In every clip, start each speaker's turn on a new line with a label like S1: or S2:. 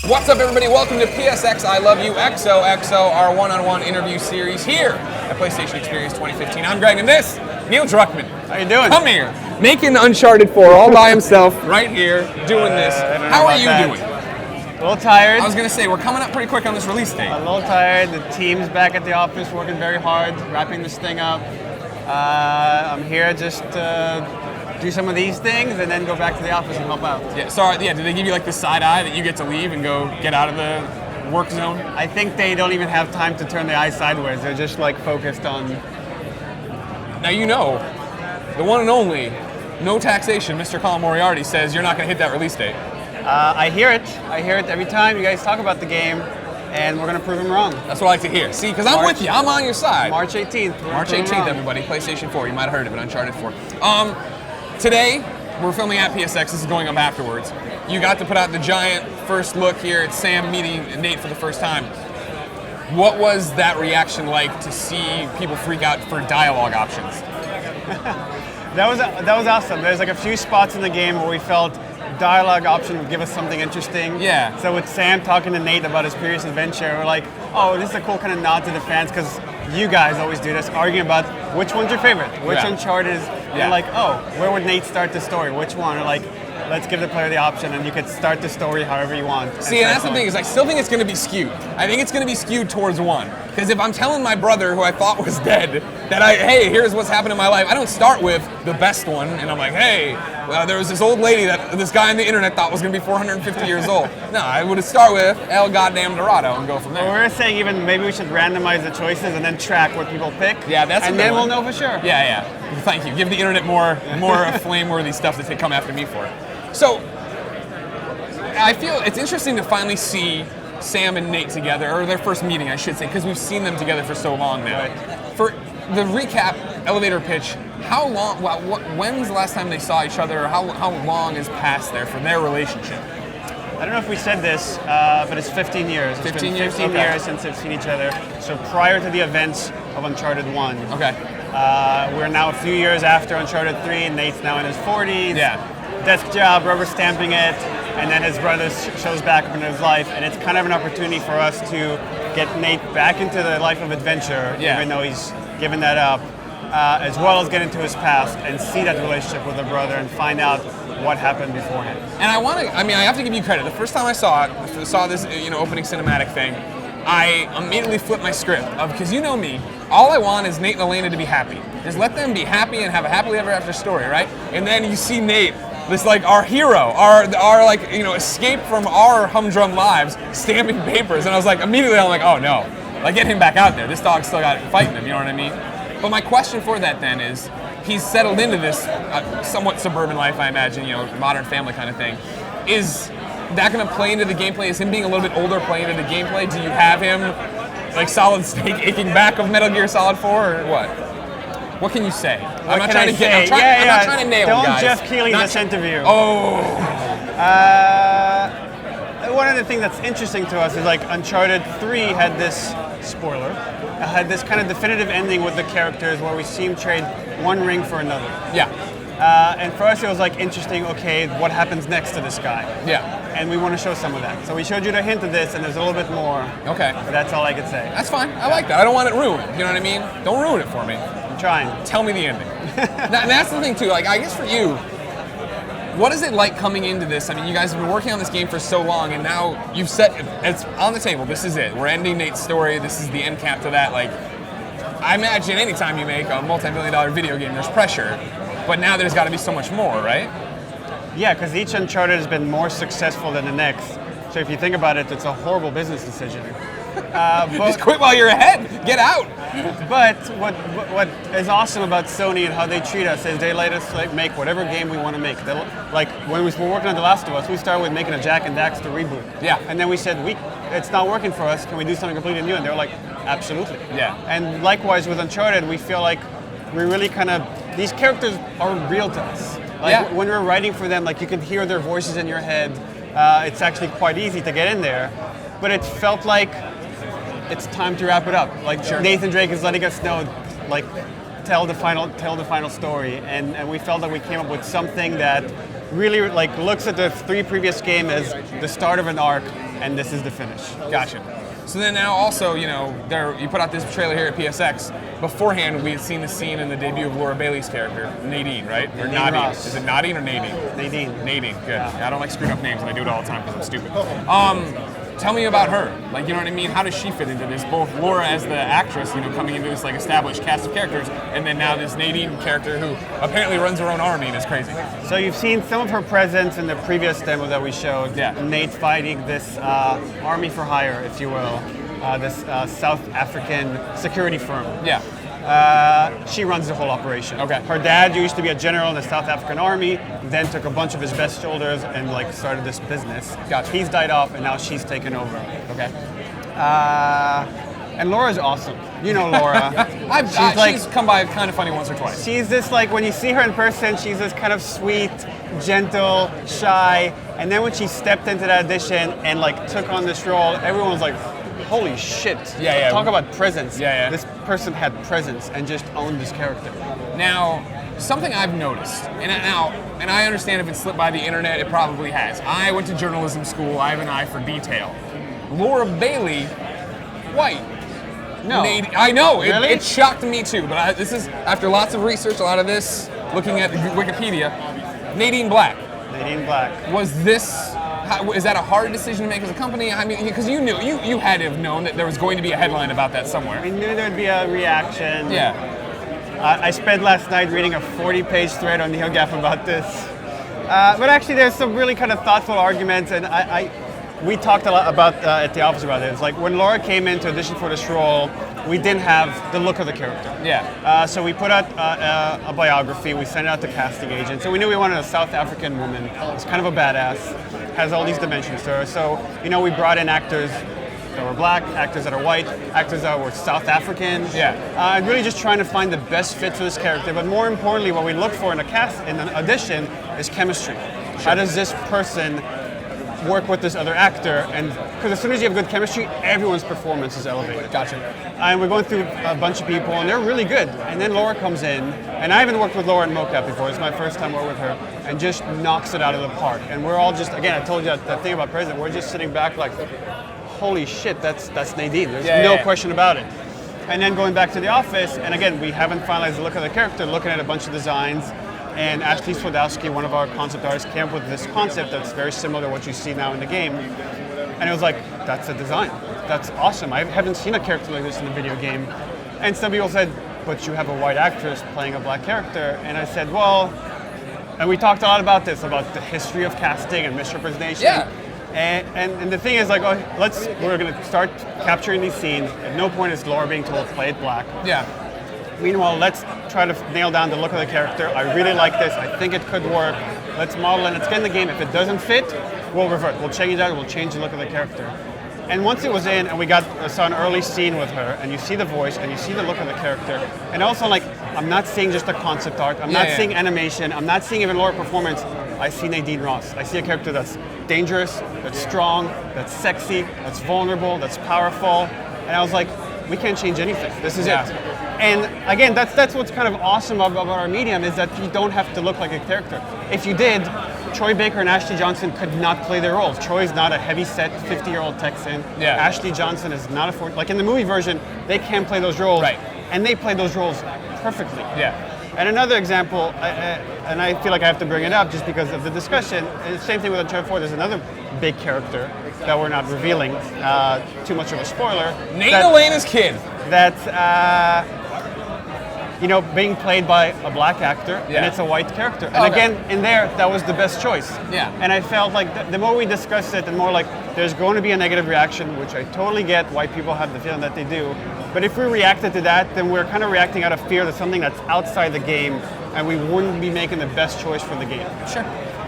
S1: What's up, everybody? Welcome to PSX I Love You XOXO, our one-on-one interview series here at PlayStation Experience 2015. I'm Greg, and this, Neil Druckmann.
S2: How you doing?
S1: Come here, making Uncharted 4 all by himself, right here, doing this. How are you doing?
S2: A little tired.
S1: I was going to say, we're coming up pretty quick on this release date.
S2: A little tired. The team's back at the office working very hard, wrapping this thing up. I'm here just to do some of these things and then go back to the office and help out.
S1: Yeah, sorry, did they give you like the side eye that you get to leave and go get out of the work zone?
S2: I think they don't even have time to turn the eye sideways. They're just like focused on...
S1: Now you know, the one and only, no taxation, Mr. Colin Moriarty says you're not going to hit that release date.
S2: I hear it. I hear it every time you guys talk about the game, and we're going to prove him wrong.
S1: That's what I like to hear. See, because I'm with you. I'm on your side.
S2: March 18th.
S1: March 18th, everybody. PlayStation 4. You might have heard of it. Uncharted 4. Today, we're filming at PSX. This is going up afterwards. You got to put out the giant first look here at Sam meeting Nate for the first time. What was that reaction like to see people freak out for dialogue options?
S2: That was awesome. There's like a few spots in the game where we felt dialogue option would give us something interesting.
S1: Yeah.
S2: So with Sam talking to Nate about his previous adventure, we're like, oh, this is a cool kind of nod to the fans because you guys always do this, arguing about which one's your favorite, which Uncharted is. And like, oh, where would Nate start the story? Which one? Or like, let's give the player the option and you could start the story however you want.
S1: See, and that's the thing, is I still think it's going to be skewed. I think it's going to be skewed towards one. Because if I'm telling my brother, who I thought was dead, that hey, here's what's happened in my life, I don't start with the best one, and I'm like, hey, there was this old lady that this guy on the internet thought was going to be 450 years old. No, I would start with El Goddamn Dorado and go from there.
S2: Well, we're saying even maybe we should randomize the choices and then track what people pick.
S1: Yeah, that's
S2: and then we'll know for sure.
S1: Yeah. Thank you. Give the internet more flame-worthy stuff that they come after me for. So, I feel it's interesting to finally see Sam and Nate together, or their first meeting, I should say, because we've seen them together for so long now.
S2: Right.
S1: For the recap elevator pitch, how long? When's the last time they saw each other? Or how long has passed there for their relationship?
S2: I don't know if we said this, but it's 15 years. It's
S1: 15
S2: been
S1: years?
S2: 15 years since they've seen each other. So prior to the events of Uncharted 1.
S1: Okay.
S2: We're now a few years after Uncharted 3, and Nate's now in his 40s.
S1: Yeah.
S2: Desk job, rubber stamping it, and then his brother shows back up into his life, and it's kind of an opportunity for us to get Nate back into the life of adventure, even though he's given that up, as well as get into his past and see that relationship with the brother and find out what happened beforehand.
S1: And I have to give you credit. The first time I saw this, opening cinematic thing, I immediately flipped my script because you know me, all I want is Nate and Elena to be happy. Just let them be happy and have a happily ever after story, right? And then you see Nate, this like our hero, our like escape from our humdrum lives, stamping papers, and I was like immediately I'm like, oh no, like get him back out there. This dog's still got it fighting him, you know what I mean? But my question for that then is, he's settled into this somewhat suburban life, I imagine, modern family kind of thing. Is that going to play into the gameplay? Is him being a little bit older playing into the gameplay? Do you have him like solid snake aching back of Metal Gear Solid 4 or what? What can you say? I'm not trying to nail him, guys.
S2: Don't Jeff Keighley this interview.
S1: Oh.
S2: One of the things that's interesting to us is like Uncharted 3 had this, spoiler, had this kind of definitive ending with the characters where we see him trade one ring for another.
S1: Yeah.
S2: And for us it was like interesting, okay, what happens next to this guy?
S1: Yeah.
S2: And we want to show some of that. So we showed you the hint of this and there's a little bit more.
S1: Okay.
S2: But that's all I could say.
S1: That's fine. I like that. I don't want it ruined. You know what I mean? Don't ruin it for me.
S2: I'm trying.
S1: Tell me the ending. And that's the thing too, like I guess for you, what is it like coming into this? I mean, you guys have been working on this game for so long, and now you've set it's on the table. This is it. We're ending Nate's story. This is the end cap to that. Like, I imagine anytime you make a multi-million-dollar video game, there's pressure, but now there's got to be so much more, right?
S2: Yeah, because each Uncharted has been more successful than the next. So if you think about it, it's a horrible business decision.
S1: Just quit while you're ahead. Get out.
S2: But what is awesome about Sony and how they treat us is they let us make whatever game we want to make. Like when we were working on The Last of Us, we started with making a Jack and Daxter reboot.
S1: Yeah.
S2: And then we said, it's not working for us. Can we do something completely new? And they were like, absolutely.
S1: Yeah.
S2: And likewise with Uncharted, we feel like we really these characters are real to us. When we're writing for them, like you can hear their voices in your head. It's actually quite easy to get in there. But it felt like it's time to wrap it up. Like Nathan Drake is letting us know, like tell the final story, and we felt that we came up with something that really like looks at the three previous games as the start of an arc, and this is the finish.
S1: Gotcha. So then now also, you know, you put out this trailer here at PSX. Beforehand, we had seen the scene in the debut of Laura Bailey's character, Nadine, right? Or Nadine.
S2: Ross.
S1: Is it Nadine or Nadine?
S2: Nadine.
S1: Nadine, good. Yeah, I don't like screwing up names, and I do it all the time because I'm stupid. Tell me about her. Like, you know what I mean? How does she fit into this? Both Laura as the actress, you know, coming into this like established cast of characters, and then now this Nadine character who apparently runs her own army and is crazy.
S2: So you've seen some of her presence in the previous demo that we showed.
S1: Yeah.
S2: Nate fighting this army for hire, if you will, this South African security firm.
S1: Yeah.
S2: She runs the whole operation.
S1: Okay.
S2: Her dad used to be a general in the South African army, then took a bunch of his best soldiers and like started this business.
S1: Gotcha.
S2: He's died off, and now she's taken over.
S1: Okay.
S2: And Laura's awesome. You know Laura.
S1: She's come by kind of funny once or twice.
S2: She's this like, when you see her in person, she's this kind of sweet, gentle, shy, and then when she stepped into that audition and like took on this role, everyone was like, holy shit.
S1: Yeah.
S2: Talk about presence.
S1: Yeah.
S2: This person had presence and just owned this character.
S1: Now, something I've noticed, and I understand if it slipped by the internet, it probably has. I went to journalism school. I have an eye for detail. Laura Bailey, white.
S2: No.
S1: I know,
S2: Really?
S1: it shocked me too, but this is, after lots of research, a lot of this, looking at Wikipedia, Nadine Black.
S2: Nadine Black.
S1: Was this, is that a hard decision to make as a company? I mean, because you knew, you had to have known that there was going to be a headline about that somewhere.
S2: We knew there'd be a reaction.
S1: Yeah.
S2: I spent last night reading a 40-page thread on NeoGAF about this. But actually, there's some really kind of thoughtful arguments, and we talked a lot about at the office about it. It's like when Laura came in to audition for this role, we didn't have the look of the character.
S1: Yeah.
S2: So we put out a biography. We sent it out to casting agents. So we knew we wanted a South African woman. It's kind of a badass. Has all these dimensions to her. So, you know, we brought in actors that were black, actors that are white, actors that were South African.
S1: Yeah.
S2: And really just trying to find the best fit for this character. But more importantly, what we look for in an audition, is chemistry. Sure. How does this person work with this other actor? And because as soon as you have good chemistry, everyone's performance is elevated.
S1: Gotcha.
S2: And we're going through a bunch of people, and they're really good. And then Laura comes in, and I haven't worked with Laura in mocap before. It's my first time working with her, and just knocks it out of the park. And we're all just, again, I told you that thing about President, we're just sitting back like, holy shit, that's Nadine. There's no question about it. And then going back to the office, and again, we haven't finalized the look of the character, looking at a bunch of designs, and Ashley Swodowski, one of our concept artists, came up with this concept that's very similar to what you see now in the game. And it was like, that's a design. That's awesome. I haven't seen a character like this in a video game. And some people said, but you have a white actress playing a black character. And I said, well, and we talked a lot about this, about the history of casting and misrepresentation.
S1: Yeah.
S2: And the thing is, like, we're going to start capturing these scenes. At no point is Laura being told, play it black.
S1: Yeah.
S2: Meanwhile, let's try to nail down the look of the character. I really like this. I think it could work. Let's model it. Let's get in the game. If it doesn't fit, we'll revert. We'll change it out. We'll change the look of the character. And once it was in, and we saw an early scene with her, and you see the voice, and you see the look of the character, and also, like, I'm not seeing just a concept art. I'm not seeing animation. I'm not seeing even Laura performance. I see Nadine Ross. I see a character that's dangerous, that's strong, that's sexy, that's vulnerable, that's powerful. And I was like, we can't change anything. This is it. And again, that's what's kind of awesome about our medium, is that you don't have to look like a character. If you did, Troy Baker and Ashley Johnson could not play their roles. Troy's not a heavy-set 50-year-old Texan.
S1: Yeah.
S2: Ashley Johnson is not a like in the movie version, they can play those roles.
S1: Right.
S2: And they play those roles perfectly.
S1: Yeah.
S2: And another example, and I feel like I have to bring it up just because of the discussion, the same thing with Uncharted 4, there's another big character that we're not revealing, too much of a spoiler.
S1: Nate Elena's kid.
S2: That's, being played by a black actor, and it's a white character. And again, in there, that was the best choice.
S1: Yeah.
S2: And I felt like the more we discussed it, the more like there's going to be a negative reaction, which I totally get. White people have the feeling that they do. But if we reacted to that, then we're kind of reacting out of fear that something that's outside the game, and we wouldn't be making the best choice for the game.
S1: Sure.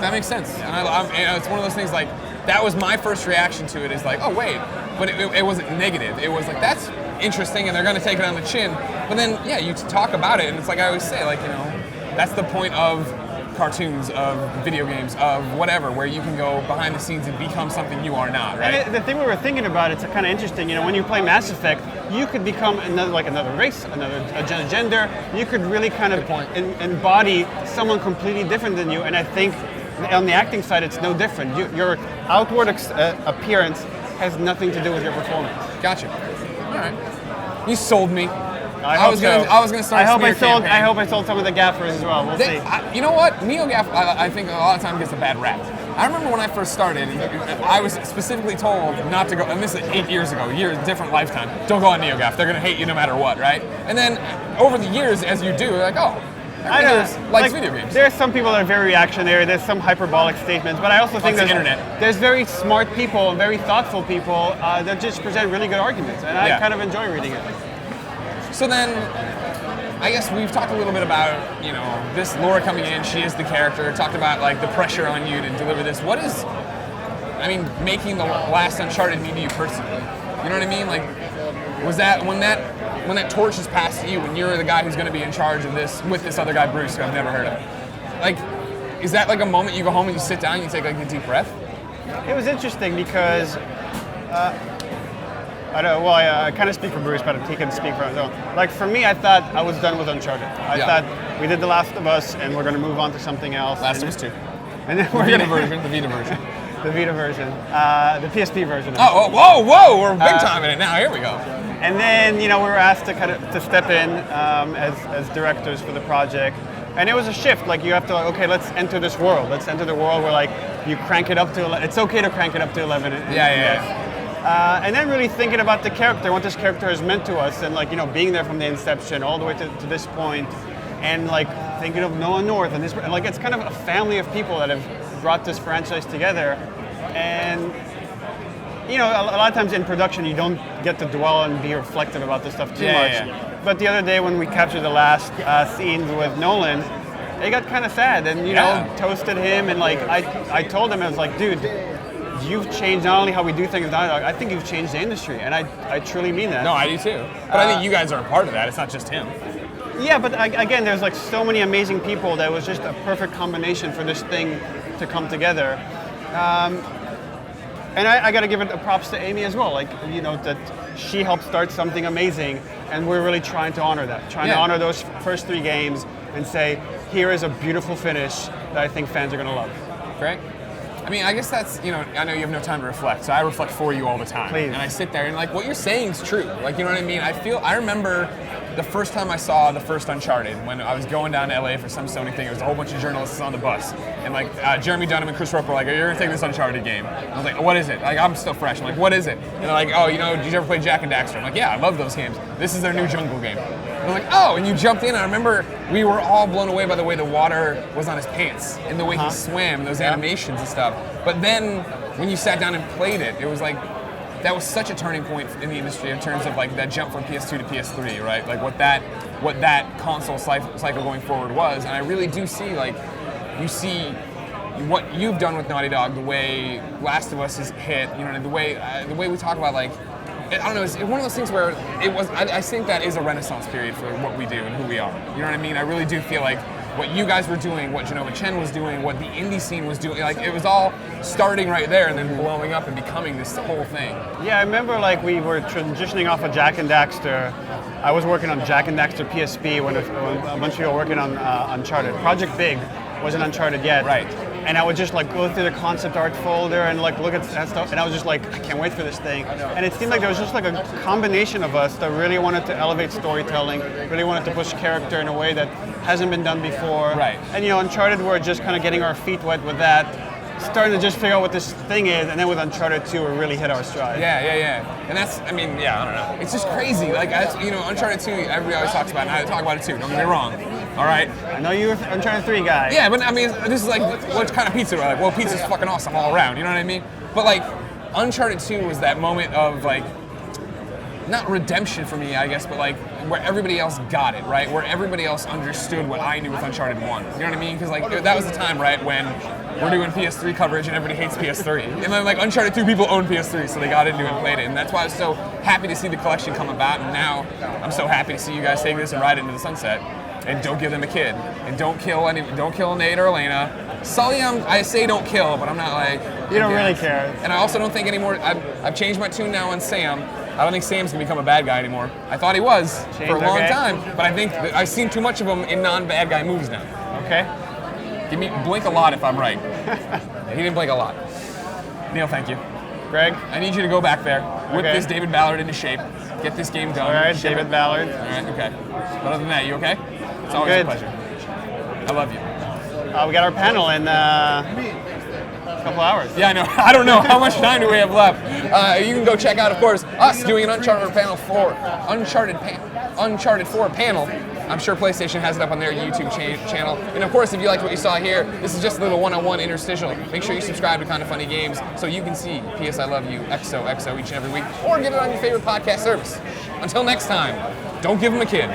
S1: That makes sense. And it's one of those things, like, that was my first reaction to it, is like, oh, wait. But it wasn't negative. It was like, that's interesting, and they're going to take it on the chin. But then, you talk about it, and it's like I always say, like, that's the point of cartoons, of video games, of whatever, where you can go behind the scenes and become something you are not, right?
S2: And the thing we were thinking about, it's kind of interesting, when you play Mass Effect, you could become another race, another gender. You could really kind of embody someone completely different than you, and I think On the acting side, it's no different. Your outward appearance has nothing to do with your performance.
S1: Gotcha. All right. You sold me.
S2: I was gonna
S1: start.
S2: I hope I sold some of the gaffers as well. We'll see.
S1: You know what? Neo Gaff, I think a lot of time gets a bad rap. I remember when I first started, I was specifically told not to go, and this is 8 years ago, different lifetime. Don't go on Neo Gaff. They're gonna hate you no matter what, right? And then over the years, as you do, you're like, oh,
S2: I know.
S1: likes video games.
S2: There's some people that are very reactionary. There's some hyperbolic statements, but I also think there's very smart people and very thoughtful people that just present really good arguments, and I kind of enjoy reading it.
S1: So then, I guess we've talked a little bit about, this Laura coming in, she is the character, talked about like the pressure on you to deliver this. What is, making the last Uncharted mean to you personally? You know what I mean? Like, was that, when that torch is passed to you, when you're the guy who's gonna be in charge of this, with this other guy, Bruce, who I've never heard of, like, is that like a moment you go home and you sit down and you take like a deep breath?
S2: It was interesting because, I kind of speak for Bruce, but he can speak for his own. Like for me, I thought I was done with Uncharted. I thought we did The Last of Us, and we're going to move on to something else.
S1: Last of Us 2.
S2: And then
S1: the Vita version.
S2: The Vita version. The PSP version.
S1: Whoa! We're big time in it now. Here we go.
S2: And then we were asked to step in as directors for the project, and it was a shift. Like you have to let's enter this world. Let's enter the world where like you crank it up to 11. It's okay to crank it up to 11. And then really thinking about the character, what this character has meant to us, and being there from the inception all the way to this point, and like thinking of Noah North and this, and like it's kind of a family of people that have brought this franchise together. And a lot of times in production you don't get to dwell and be reflective about this stuff too much. Yeah. But the other day when we captured the last scenes with Nolan, it got kind of sad, and toasted him, and like I told him, I was like, dude, you've changed not only how we do things in dialogue, I think you've changed the industry, and I truly mean that.
S1: No, I do too. But I think you guys are a part of that. It's not just him.
S2: Yeah, but again, there's like so many amazing people that was just a perfect combination for this thing to come together. And I got to give it props to Amy as well. Like, that she helped start something amazing, and we're really trying to honor that. To honor those first 3 games and say, here is a beautiful finish that I think fans are going to love.
S1: Great. I guess that's, I know you have no time to reflect, so I reflect for you all the time.
S2: Please.
S1: And I sit there and like, what you're saying is true. Like, you know what I mean? I remember the first time I saw the first Uncharted, when I was going down to LA for some Sony thing, there was a whole bunch of journalists on the bus. And like, Jeremy Dunham and Chris Roper were like, you're gonna take this Uncharted game. And I was like, what is it? Like, I'm still fresh. I'm like, what is it? And they're like, oh, did you ever play Jak and Daxter? I'm like, yeah, I love those games. This is their new jungle game. And I'm like, oh, and you jumped in. I remember we were all blown away by the way the water was on his pants and the way he swam, those animations and stuff. But then when you sat down and played it, it was like, that was such a turning point in the industry in terms of like that jump from PS2 to PS3, right? Like what that console cycle going forward was. And I really do see, like, you see what you've done with Naughty Dog, the way Last of Us has hit, the way we talk about, like, I don't know, it's one of those things where I think that is a renaissance period for what we do and who we are. You know what I mean? I really do feel like what you guys were doing, what Genova Chen was doing, what the indie scene was doing, like it was all starting right there and then blowing up and becoming this whole thing.
S2: Yeah, I remember like we were transitioning off of Jak and Daxter. I was working on Jak and Daxter PSP when a bunch of people were working on Uncharted. Project Big wasn't Uncharted yet.
S1: Right.
S2: And I would just like go through the concept art folder and like look at that stuff, and I was just like, I can't wait for this thing. And it seemed like there was just like a combination of us that really wanted to elevate storytelling, really wanted to push character in a way that hasn't been done before.
S1: Right.
S2: And Uncharted, we're just kind of getting our feet wet with that, starting to just figure out what this thing is, and then with Uncharted 2, we really hit our stride.
S1: Yeah. And that's, I don't know. It's just crazy. Like, Uncharted 2, everybody always talks about it, and I talk about it too, don't get me wrong. All right?
S2: I know you're an Uncharted 3 guy.
S1: Yeah, but this is like, what kind of pizza do I like? Well, pizza's fucking awesome all around, you know what I mean? But like, Uncharted 2 was that moment of like, not redemption for me, I guess, but like where everybody else got it, right? Where everybody else understood what I knew with Uncharted 1. You know what I mean? Because like that was the time, right, when we're doing PS3 coverage and everybody hates PS3. And then like Uncharted 2 people own PS3, so they got into it and played it. And that's why I was so happy to see the collection come about. And now I'm so happy to see you guys take this and ride it into the sunset. And don't give them a kid. And don't kill Nate or Elena. Sully, I say don't kill, but I'm not like...
S2: You don't really care.
S1: And I also don't think anymore... I've changed my tune now on Sam. I don't think Sam's gonna become a bad guy anymore. I thought he was for a long time, but I think I've seen too much of him in non-bad guy moves now.
S2: Okay.
S1: Blink a lot if I'm right. He didn't blink a lot. Neil, thank you.
S2: Greg?
S1: I need you to go back there, whip this David Ballard into shape, get this game done.
S2: All right, David Ballard.
S1: All right, okay. But other than that, you okay? It's always a pleasure. I love you.
S2: We got our panel in a couple hours.
S1: Yeah, I know. I don't know. How much time do we have left? You can go check out, of course, us doing an Uncharted 4 panel. I'm sure PlayStation has it up on their YouTube channel. And of course, if you liked what you saw here, this is just a little one-on-one interstitial. Make sure you subscribe to Kinda Funny Games so you can see P.S. I Love You, XOXO each and every week, or get it on your favorite podcast service. Until next time, don't give them a kid.